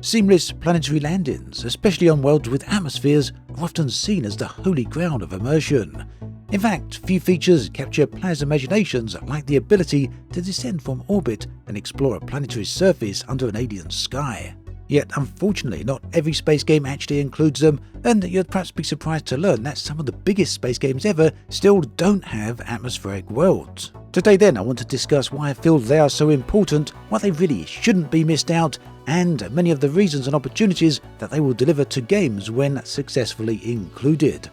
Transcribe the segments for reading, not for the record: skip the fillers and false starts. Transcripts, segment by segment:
Seamless planetary landings, especially on worlds with atmospheres, are often seen as the holy grail of immersion. In fact, few features capture players' imaginations like the ability to descend from orbit and explore a planetary surface under an alien sky. Yet, unfortunately, not every space game actually includes them, and you'd perhaps be surprised to learn that some of the biggest space games ever still don't have atmospheric worlds. Today then, I want to discuss why I feel they are so important, why they really shouldn't be missed out, and many of the reasons and opportunities that they will deliver to games when successfully included.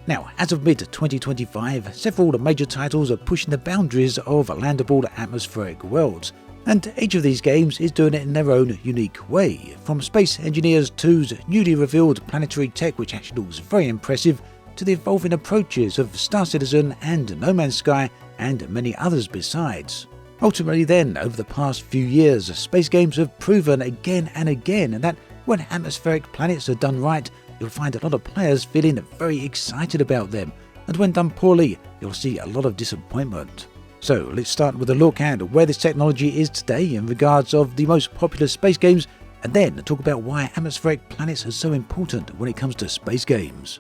Now, as of mid-2025, several major titles are pushing the boundaries of landable atmospheric worlds, and each of these games is doing it in their own unique way, from Space Engineers 2's newly revealed planetary tech, which actually looks very impressive, to the evolving approaches of Star Citizen and No Man's Sky, and many others besides. Ultimately then, over the past few years, space games have proven again and again that when atmospheric planets are done right, you'll find a lot of players feeling very excited about them, and when done poorly, you'll see a lot of disappointment. So let's start with a look at where this technology is today in regards of the most popular space games, and then talk about why atmospheric planets are so important when it comes to space games.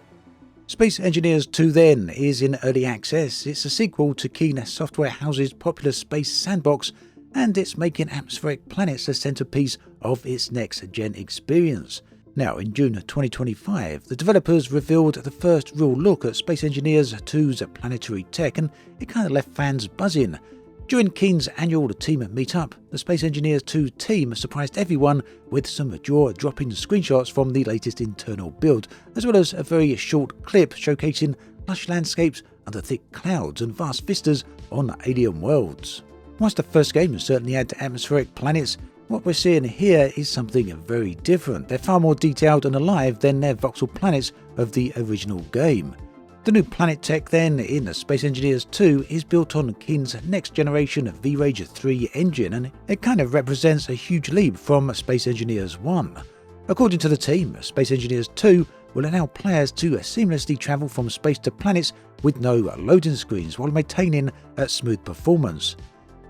Space Engineers 2 then is in early access. It's a sequel to Keen Software House's popular space sandbox, and it's making atmospheric planets the centerpiece of its next-gen experience. Now, in June 2025, the developers revealed the first real look at Space Engineers 2's planetary tech, and it kind of left fans buzzing. During Keen's annual team meetup, the Space Engineers 2 team surprised everyone with some jaw-dropping screenshots from the latest internal build, as well as a very short clip showcasing lush landscapes under thick clouds and vast vistas on alien worlds. Whilst the first game certainly had atmospheric planets, what we're seeing here is something very different. They're far more detailed and alive than their voxel planets of the original game. The new planet tech then in Space Engineers 2 is built on Keen's next generation V-Rage 3 engine, and it kind of represents a huge leap from Space Engineers 1. According to the team, Space Engineers 2 will allow players to seamlessly travel from space to planets with no loading screens while maintaining a smooth performance.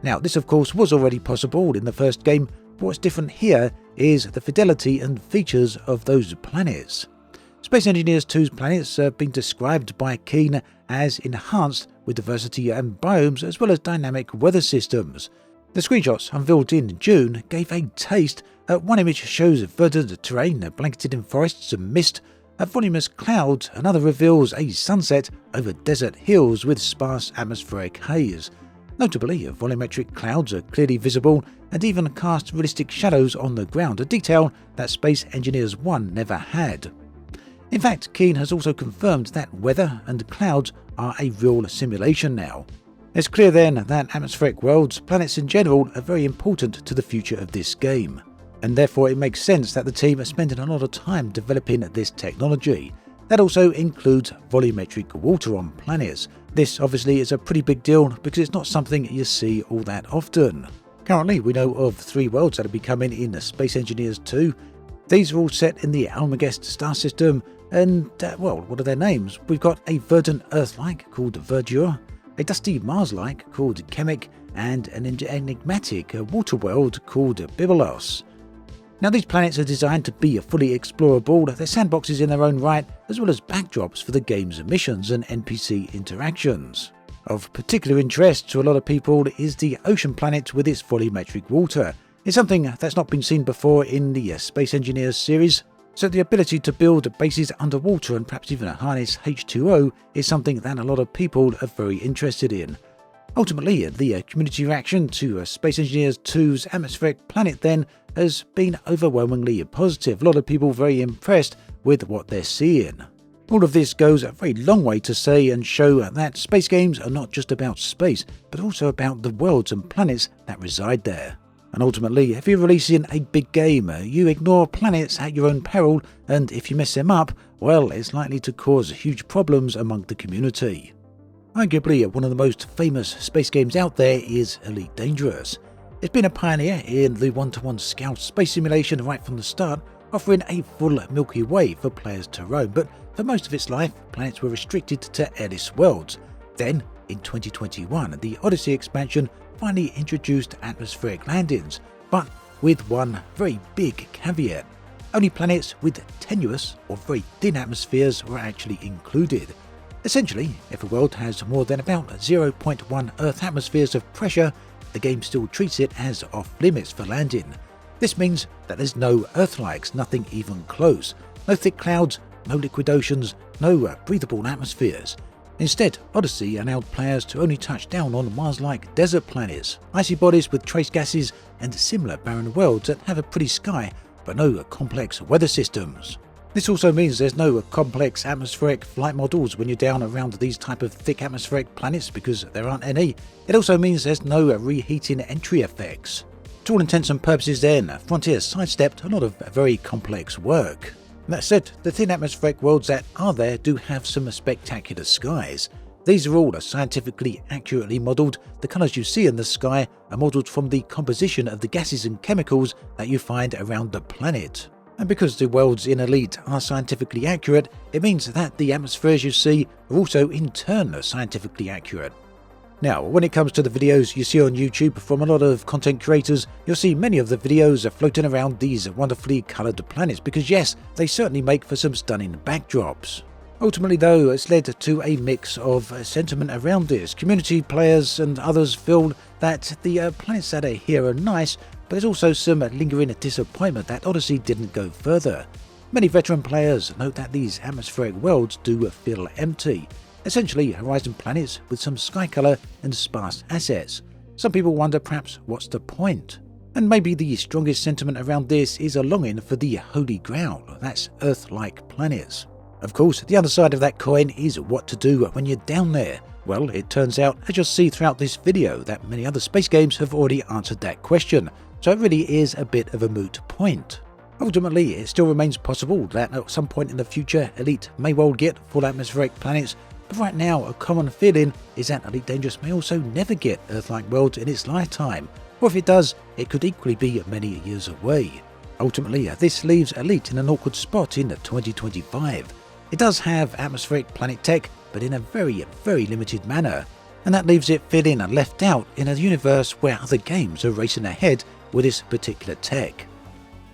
Now, this of course was already possible in the first game, but what's different here is the fidelity and features of those planets. Space Engineers 2's planets have been described by Keen as enhanced with diversity and biomes as well as dynamic weather systems. The screenshots unveiled in June gave a taste. One image shows verdant terrain blanketed in forests and mist, voluminous clouds. Another reveals a sunset over desert hills with sparse atmospheric haze. Notably, volumetric clouds are clearly visible and even cast realistic shadows on the ground, a detail that Space Engineers 1 never had. In fact, Keen has also confirmed that weather and clouds are a real simulation now. It's clear then that atmospheric worlds, planets in general, are very important to the future of this game, and therefore it makes sense that the team are spending a lot of time developing this technology. That also includes volumetric water on planets. This obviously is a pretty big deal because it's not something you see all that often. Currently, we know of 3 worlds that will be coming in Space Engineers 2. These are all set in the Almagest star system, and, well, what are their names? We've got a verdant Earth-like called Verdure, a dusty Mars-like called Chemic, and an enigmatic water world called Biblos. Now, these planets are designed to be fully explorable. They're sandboxes in their own right, as well as backdrops for the game's missions and NPC interactions. Of particular interest to a lot of people is the ocean planet with its volumetric water. It's something that's not been seen before in the Space Engineers series, so the ability to build bases underwater and perhaps even harness H2O is something that a lot of people are very interested in. Ultimately, the community reaction to Space Engineers 2's atmospheric planet then has been overwhelmingly positive. A lot of people very impressed with what they're seeing. All of this goes a very long way to say and show that space games are not just about space, but also about the worlds and planets that reside there. And ultimately, if you're releasing a big game, you ignore planets at your own peril, and if you mess them up, well, it's likely to cause huge problems among the community. Arguably, one of the most famous space games out there is Elite Dangerous. It's been a pioneer in the one-to-one scout space simulation right from the start, offering a full Milky Way for players to roam, but for most of its life, planets were restricted to airless worlds. Then, in 2021, the Odyssey expansion finally introduced atmospheric landings, but with one very big caveat. Only planets with tenuous or very thin atmospheres were actually included. Essentially, if a world has more than about 0.1 Earth atmospheres of pressure, the game still treats it as off-limits for landing. This means that there's no Earth-likes, nothing even close, no thick clouds, no liquid oceans, no breathable atmospheres. Instead, Odyssey allowed players to only touch down on Mars-like desert planets, icy bodies with trace gases, and similar barren worlds that have a pretty sky but no complex weather systems. This also means there's no complex atmospheric flight models when you're down around these type of thick atmospheric planets because there aren't any. It also means there's no reheating entry effects. To all intents and purposes then, Frontier sidestepped a lot of very complex work. That said, the thin atmospheric worlds that are there do have some spectacular skies. These are all scientifically accurately modelled. The colours you see in the sky are modelled from the composition of the gases and chemicals that you find around the planet. And because the worlds in Elite are scientifically accurate, it means that the atmospheres you see are also in turn scientifically accurate. Now, when it comes to the videos you see on YouTube from a lot of content creators, you'll see many of the videos are floating around these wonderfully coloured planets because yes, they certainly make for some stunning backdrops. Ultimately though, it's led to a mix of sentiment around this. Community players and others feel that the planets that are here are nice, but there's also some lingering disappointment that Odyssey didn't go further. Many veteran players note that these atmospheric worlds do feel empty, essentially horizon planets with some sky colour and sparse assets. Some people wonder perhaps what's the point? And maybe the strongest sentiment around this is a longing for the Holy Grail, that's Earth-like planets. Of course, the other side of that coin is what to do when you're down there. Well, it turns out, as you'll see throughout this video, that many other space games have already answered that question, so it really is a bit of a moot point. Ultimately, it still remains possible that at some point in the future, Elite may well get full atmospheric planets, but right now a common feeling is that Elite Dangerous may also never get Earth-like worlds in its lifetime, or if it does, it could equally be many years away. Ultimately, this leaves Elite in an awkward spot in 2025. It does have atmospheric planet tech, but in a very limited manner, and that leaves it feeling left out in a universe where other games are racing ahead with this particular tech.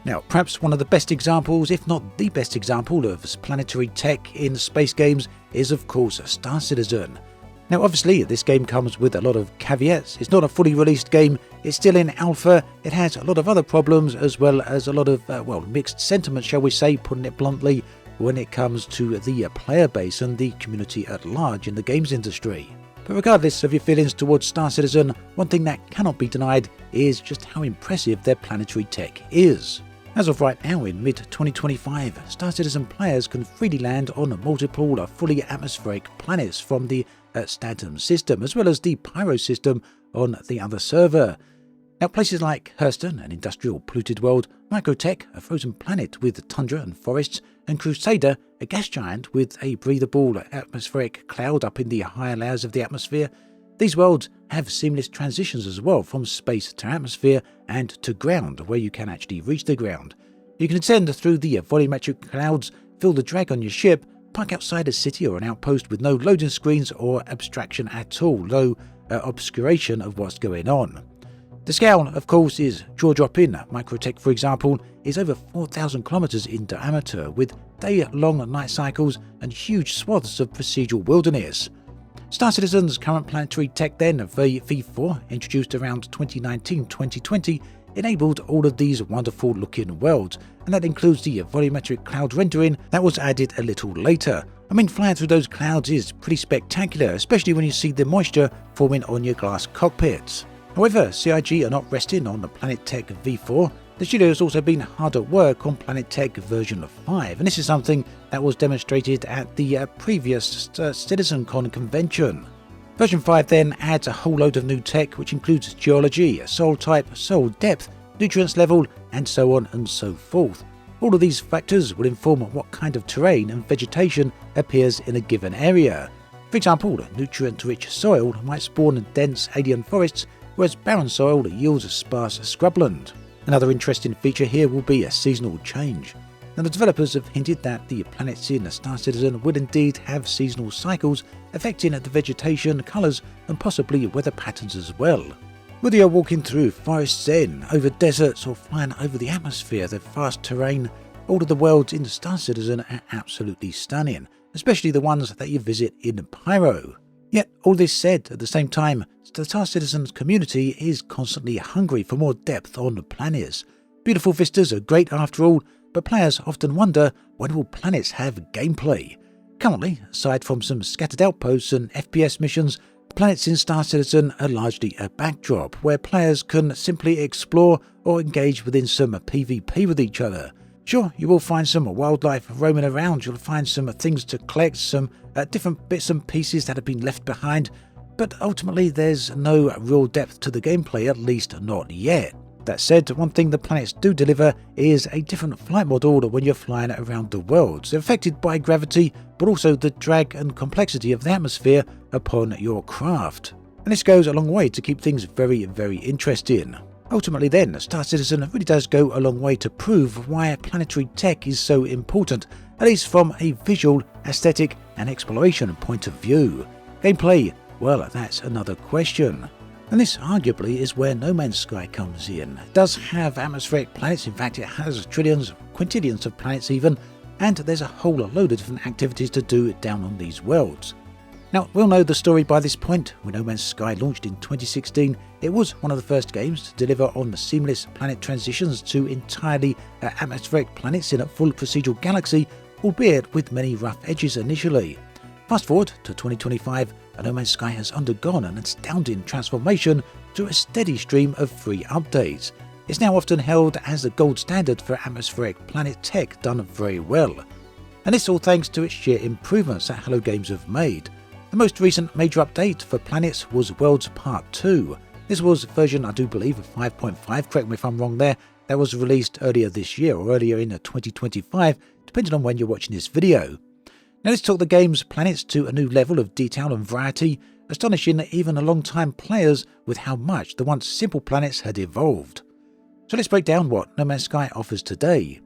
Now, perhaps one of the best examples, if not the best example of planetary tech in space games is of course Star Citizen. Now obviously this game comes with a lot of caveats. It's not a fully released game, it's still in alpha, it has a lot of other problems as well as a lot of mixed sentiment, shall we say, putting it bluntly, when it comes to the player base and the community at large in the games industry. But regardless of your feelings towards Star Citizen, one thing that cannot be denied is just how impressive their planetary tech is. As of right now in mid-2025, Star Citizen players can freely land on multiple fully atmospheric planets from the Statum system as well as the Pyro system on the other server. Now places like Hurston, an industrial polluted world, Microtech, a frozen planet with tundra and forests, and Crusader, a gas giant with a breathable atmospheric cloud up in the higher layers of the atmosphere. These worlds have seamless transitions as well from space to atmosphere and to ground, where you can actually reach the ground. You can ascend through the volumetric clouds, feel the drag on your ship, park outside a city or an outpost with no loading screens or abstraction at all, no obscuration of what's going on. The scale, of course, is jaw-dropping. Microtech, for example, is over 4,000 kilometers in diameter, with day-long night cycles and huge swaths of procedural wilderness. Star Citizen's current planetary tech then, V4, introduced around 2019-2020, enabled all of these wonderful looking worlds, and that includes the volumetric cloud rendering that was added a little later. I mean, flying through those clouds is pretty spectacular, especially when you see the moisture forming on your glass cockpits. However, CIG are not resting on the Planet Tech V4. The studio has also been hard at work on Planet Tech version 5, and this is something that was demonstrated at the previous CitizenCon convention. Version 5 then adds a whole load of new tech, which includes geology, soil type, soil depth, nutrients level, and so on and so forth. All of these factors will inform what kind of terrain and vegetation appears in a given area. For example, nutrient-rich soil might spawn dense alien forests, whereas barren soil yields sparse scrubland. Another interesting feature here will be a seasonal change. Now, the developers have hinted that the planets in Star Citizen will indeed have seasonal cycles affecting the vegetation, colours and possibly weather patterns as well. Whether you're walking through forests then, over deserts, or flying over the atmosphere, the vast terrain, all of the worlds in Star Citizen are absolutely stunning, especially the ones that you visit in Pyro. Yet, all this said, at the same time, the Star Citizen's community is constantly hungry for more depth on the planets. Beautiful vistas are great after all, but players often wonder, when will planets have gameplay? Currently, aside from some scattered outposts and FPS missions, planets in Star Citizen are largely a backdrop where players can simply explore or engage within some PvP with each other. Sure, you will find some wildlife roaming around, you'll find some things to collect, some different bits and pieces that have been left behind, but ultimately there's no real depth to the gameplay, at least not yet. That said, one thing the planets do deliver is a different flight model when you're flying around the world. They're affected by gravity, but also the drag and complexity of the atmosphere upon your craft. And this goes a long way to keep things very, very interesting. Ultimately then, Star Citizen really does go a long way to prove why planetary tech is so important, at least from a visual, aesthetic and exploration point of view. Gameplay, well, that's another question. And this arguably is where No Man's Sky comes in. It does have atmospheric planets, in fact it has trillions, quintillions of planets even, and there's a whole load of different activities to do down on these worlds. Now, we'll know the story by this point. When No Man's Sky launched in 2016, it was one of the first games to deliver on seamless planet transitions to entirely atmospheric planets in a full procedural galaxy, albeit with many rough edges initially. Fast forward to 2025, and No Man's Sky has undergone an astounding transformation through a steady stream of free updates. It's now often held as the gold standard for atmospheric planet tech done very well. And this all thanks to its sheer improvements that Hello Games have made. The most recent major update for planets was Worlds Part 2. This was version, I do believe, of 5.5, correct me if I'm wrong there, that was released earlier this year or earlier in 2025, depending on when you're watching this video. Now this took the game's planets to a new level of detail and variety, astonishing even long-time players with how much the once simple planets had evolved. So let's break down what No Man's Sky offers today.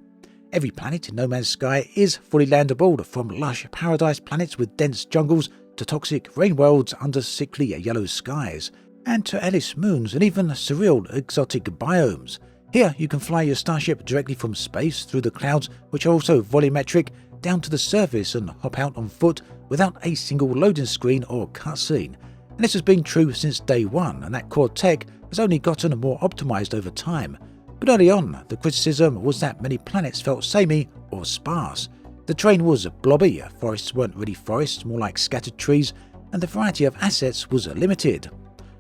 Every planet in No Man's Sky is fully landable, from lush paradise planets with dense jungles to toxic rain worlds under sickly yellow skies, and to Alice moons and even surreal exotic biomes. Here you can fly your starship directly from space through the clouds, which are also volumetric, down to the surface and hop out on foot without a single loading screen or cutscene. And this has been true since day one, and that core tech has only gotten more optimized over time. But early on, the criticism was that many planets felt samey or sparse. The terrain was blobby, forests weren't really forests, more like scattered trees, and the variety of assets was limited.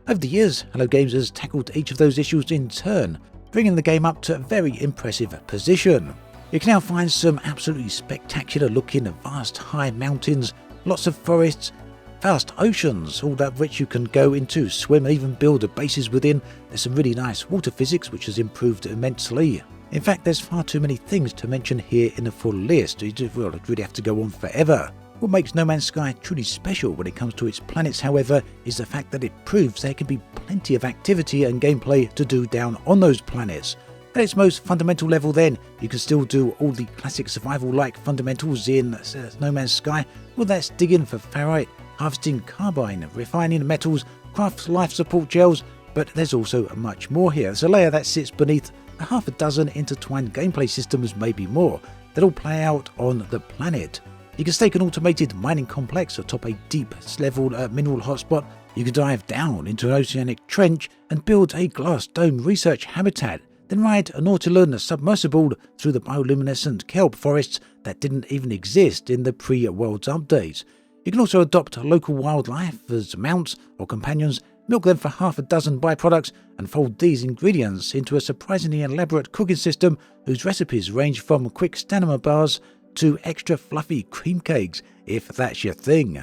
Over the years, Hello Games has tackled each of those issues in turn, bringing the game up to a very impressive position. You can now find some absolutely spectacular looking vast high mountains, lots of forests, vast oceans, all of which you can go into, swim and even build bases within. There's some really nice water physics which has improved immensely. In fact, there's far too many things to mention here in a full list. You'd really have to go on forever. What makes No Man's Sky truly special when it comes to its planets, however, is the fact that it proves there can be plenty of activity and gameplay to do down on those planets. At its most fundamental level then, you can still do all the classic survival-like fundamentals in No Man's Sky, whether that's digging for ferrite, harvesting carbine, refining metals, craft life support gels, but there's also much more here. There's a layer that sits beneath a half a dozen intertwined gameplay systems, maybe more, that all play out on the planet. You can stake an automated mining complex atop a deep-level mineral hotspot. You can dive down into an oceanic trench and build a glass dome research habitat, then ride a Nautilus submersible through the bioluminescent kelp forests that didn't even exist in the pre-Worlds updates. You can also adopt local wildlife as mounts or companions, milk them for half a dozen byproducts, and fold these ingredients into a surprisingly elaborate cooking system whose recipes range from quick stamina bars to extra fluffy cream cakes, if that's your thing.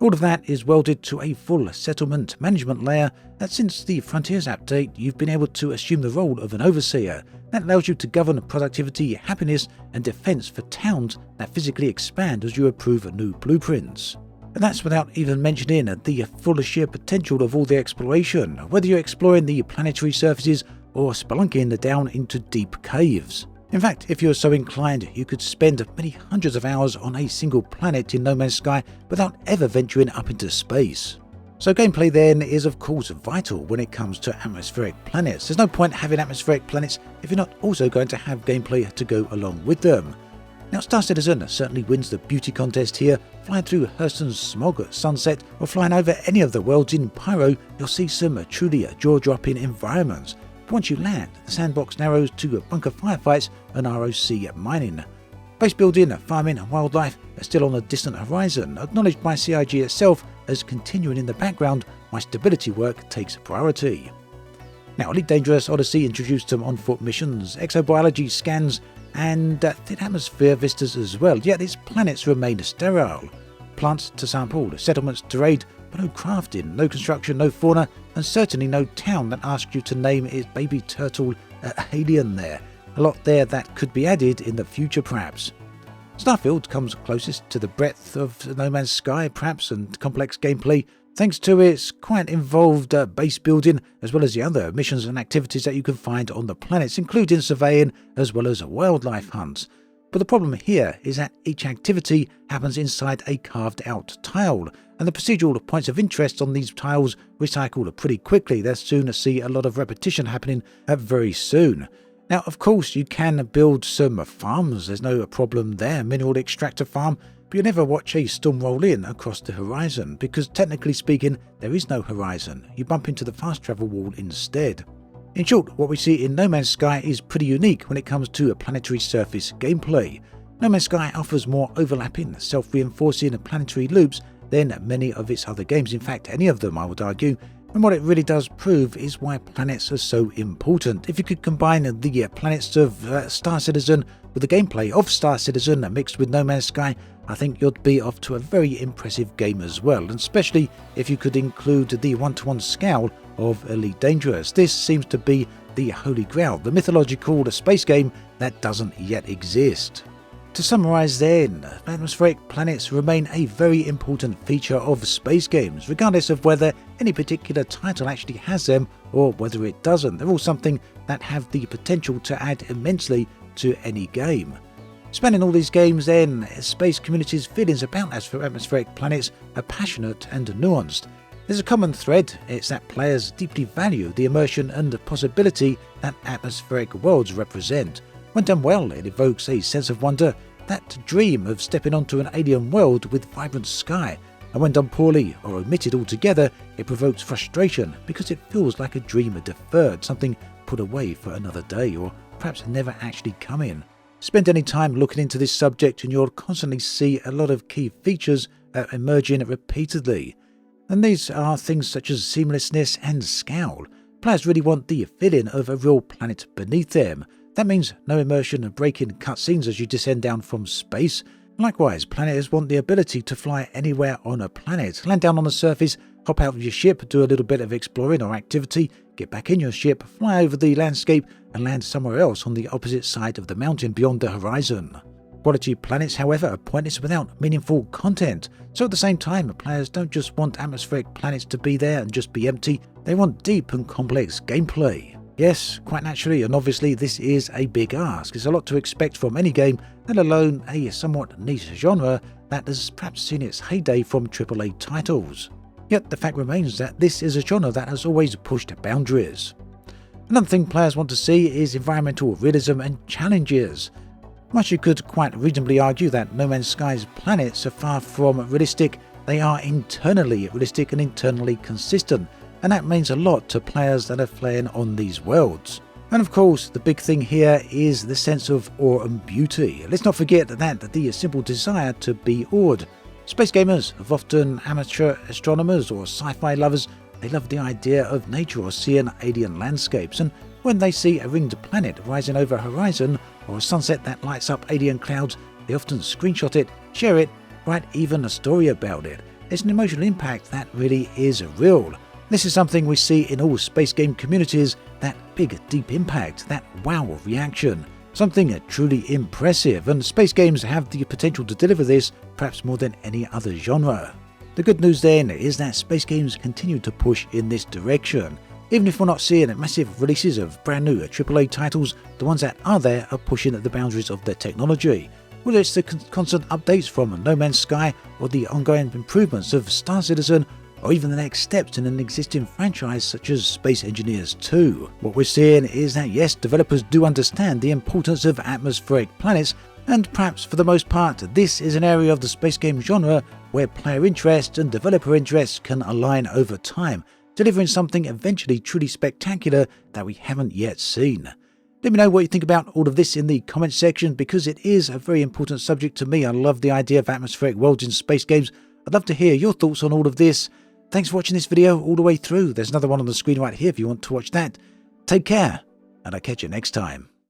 All of that is welded to a full settlement management layer that since the Frontiers update you've been able to assume the role of an overseer. That allows you to govern productivity, happiness and defense for towns that physically expand as you approve new blueprints. And that's without even mentioning the full sheer potential of all the exploration, whether you're exploring the planetary surfaces or spelunking down into deep caves. In fact, if you're so inclined, you could spend many hundreds of hours on a single planet in No Man's Sky without ever venturing up into space. So gameplay then is of course vital when it comes to atmospheric planets. There's no point having atmospheric planets if you're not also going to have gameplay to go along with them. Now Star Citizen certainly wins the beauty contest here. Flying through Hurston's smog at sunset or flying over any of the worlds in Pyro, you'll see some truly jaw-dropping environments. But once you land, the sandbox narrows to bunker firefights and ROC mining. Base building, farming and wildlife are still on a distant horizon, acknowledged by CIG itself as continuing in the background while stability work takes priority. Now Elite Dangerous Odyssey introduced some on-foot missions, exobiology scans and thin atmosphere vistas as well, yet its planets remain sterile. Plants to sample, settlements to raid, but no crafting, no construction, no fauna, and certainly no town that asks you to name its baby turtle alien there. A lot there that could be added in the future perhaps. Starfield comes closest to the breadth of No Man's Sky perhaps and complex gameplay thanks to its quite involved base building as well as the other missions and activities that you can find on the planets, including surveying as well as wildlife hunts. But the problem here is that each activity happens inside a carved out tile, and the procedural points of interest on these tiles recycle pretty quickly. They'll soon see a lot of repetition happening very soon. Now, of course, you can build some farms, there's no problem there, mineral extractor farm, but you never watch a storm roll in across the horizon, because technically speaking, there is no horizon. You bump into the fast travel wall instead. In short, what we see in No Man's Sky is pretty unique when it comes to a planetary surface gameplay. No Man's Sky offers more overlapping, self-reinforcing planetary loops than many of its other games, in fact any of them I would argue. And what it really does prove is why planets are so important. If you could combine the planets of Star Citizen with the gameplay of Star Citizen mixed with No Man's Sky, I think you'd be off to a very impressive game as well, and especially if you could include the one-to-one scale of Elite Dangerous. This seems to be the holy grail, the mythological space game that doesn't yet exist. To summarise then, atmospheric planets remain a very important feature of space games, regardless of whether any particular title actually has them or whether it doesn't. They're all something that have the potential to add immensely to any game. Spanning all these games then, space community's feelings about atmospheric planets are passionate and nuanced. There's a common thread, it's that players deeply value the immersion and possibility that atmospheric worlds represent. When done well, it evokes a sense of wonder, that dream of stepping onto an alien world with vibrant sky, and when done poorly or omitted altogether, it provokes frustration because it feels like a dream deferred, something put away for another day or perhaps never actually coming. Spend any time looking into this subject and you'll constantly see a lot of key features emerging repeatedly. And these are things such as seamlessness and scale. Players really want the feeling of a real planet beneath them. That means no immersion and breaking cutscenes as you descend down from space. Likewise, players want the ability to fly anywhere on a planet, land down on the surface, hop out of your ship, do a little bit of exploring or activity, get back in your ship, fly over the landscape and land somewhere else on the opposite side of the mountain beyond the horizon. Quality planets, however, are pointless without meaningful content. So at the same time, players don't just want atmospheric planets to be there and just be empty, they want deep and complex gameplay. Yes, quite naturally and obviously this is a big ask. It's a lot to expect from any game, let alone a somewhat niche genre that has perhaps seen its heyday from AAA titles. Yet the fact remains that this is a genre that has always pushed boundaries. Another thing players want to see is environmental realism and challenges. Much you could quite reasonably argue that No Man's Sky's planets are far from realistic, they are internally realistic and internally consistent, and that means a lot to players that are playing on these worlds. And of course, the big thing here is the sense of awe and beauty. Let's not forget that the simple desire to be awed. Space gamers are often amateur astronomers or sci-fi lovers. They love the idea of nature or seeing alien landscapes, and when they see a ringed planet rising over a horizon or a sunset that lights up alien clouds, they often screenshot it, share it, write even a story about it. It's an emotional impact that really is real. This is something we see in all space game communities, that big deep impact, that wow reaction. Something truly impressive, and space games have the potential to deliver this perhaps more than any other genre. The good news then is that space games continue to push in this direction. Even if we're not seeing massive releases of brand new AAA titles, the ones that are there are pushing the boundaries of their technology. Whether it's the constant updates from No Man's Sky or the ongoing improvements of Star Citizen, or even the next steps in an existing franchise such as Space Engineers 2. What we're seeing is that yes, developers do understand the importance of atmospheric planets, and perhaps for the most part, this is an area of the space game genre where player interest and developer interest can align over time, delivering something eventually truly spectacular that we haven't yet seen. Let me know what you think about all of this in the comments section, because it is a very important subject to me. I love the idea of atmospheric worlds in space games. I'd love to hear your thoughts on all of this. Thanks for watching this video all the way through. There's another one on the screen right here if you want to watch that. Take care, and I'll catch you next time.